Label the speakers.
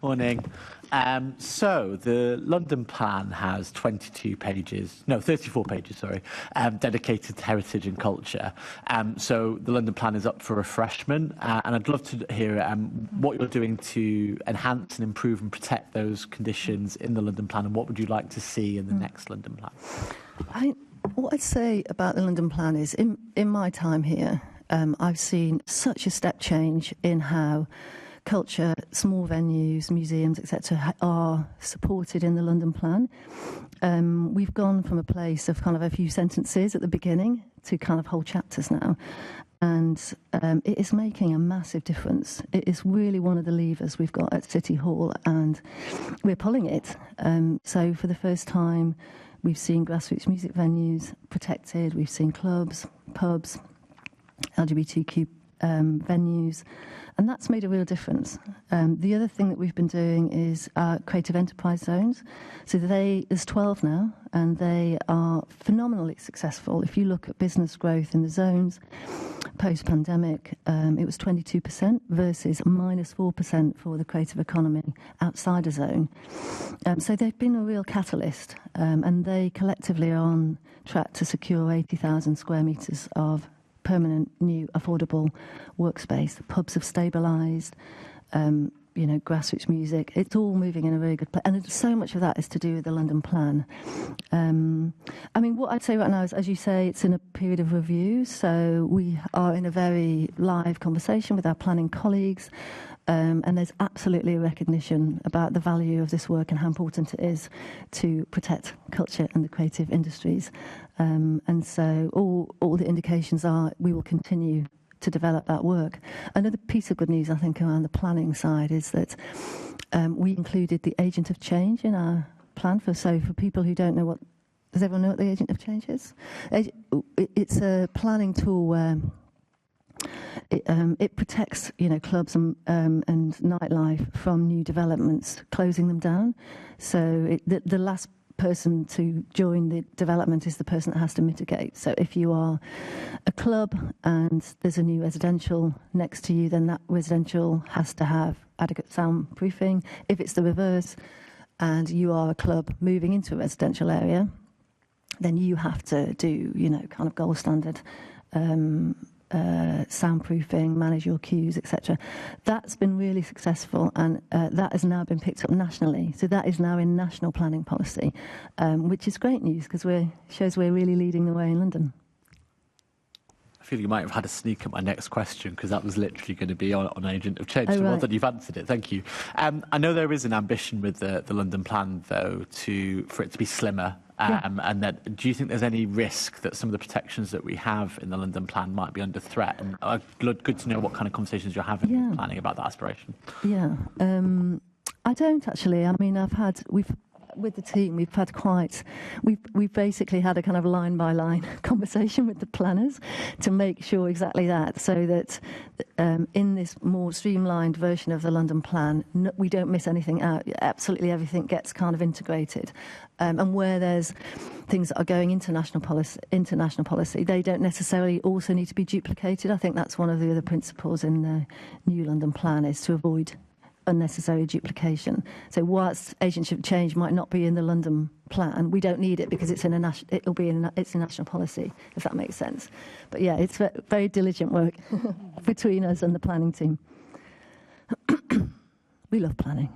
Speaker 1: Morning. So the London plan has 34 pages, sorry, dedicated to heritage and culture. So the London plan is up for refreshment, and I'd love to hear what you're doing to enhance and improve and protect those conditions in the London plan, and what would you like to see in the next London plan?
Speaker 2: What I'd say about the London plan is, in my time here, I've seen such a step change in how culture, small venues, museums, etc., are supported in the London plan. We've gone from a place of kind of a few sentences at the beginning to kind of whole chapters now. And it is making a massive difference. It is really one of the levers we've got at City Hall, and we're pulling it. So for the first time, we've seen grassroots music venues protected. We've seen clubs, pubs, LGBTQ venues, and that's made a real difference. The other thing that we've been doing is creative enterprise zones. So there's 12 now, and they are phenomenally successful. If you look at business growth in the zones post-pandemic, it was 22% versus minus 4% for the creative economy outside a zone. So they've been a real catalyst, and they collectively are on track to secure 80,000 square metres of permanent, new, affordable workspace. Pubs have stabilised, grassroots music. It's all moving in a very good place. And so much of that is to do with the London plan. What I'd say right now is, as you say, it's in a period of review. So we are in a very live conversation with our planning colleagues. And there's absolutely a recognition about the value of this work and how important it is to protect culture and the creative industries. And so all the indications are we will continue to develop that work. Another piece of good news, I think, around the planning side is that we included the agent of change in our plan. So for people who don't know does everyone know what the agent of change is? It's a planning tool where it protects, clubs and nightlife from new developments, closing them down. So the last person to join the development is the person that has to mitigate. So if you are a club and there's a new residential next to you, then that residential has to have adequate soundproofing. If it's the reverse and you are a club moving into a residential area, then you have to do, kind of gold standard soundproofing, manage your queues, etc. That's been really successful, and that has now been picked up nationally. So that is now in national planning policy, which is great news because shows we're really leading the way in London.
Speaker 1: I feel you might have had a sneak at my next question because that was literally going to be on agent of change.
Speaker 2: Oh,
Speaker 1: so
Speaker 2: right.
Speaker 1: Well done, you've answered it. Thank you. I know there is an ambition with the London plan, though, for it to be slimmer. And that, do you think there's any risk that some of the protections that we have in the London plan might be under threat? And good to know what kind of conversations you're having with planning about that aspiration.
Speaker 2: Yeah, I don't actually. With the team, we've basically had a kind of line by line conversation with the planners to make sure exactly that, so that in this more streamlined version of the London plan, we don't miss anything out. Absolutely everything gets kind of integrated, and where there's things that are going into national policy, they don't necessarily also need to be duplicated. I think that's one of the other principles in the new London plan, is to avoid unnecessary duplication. So whilst agency change might not be in the London plan, we don't need it because it's in national policy, if that makes sense. But yeah, it's very diligent work between us and the planning team. We love planning.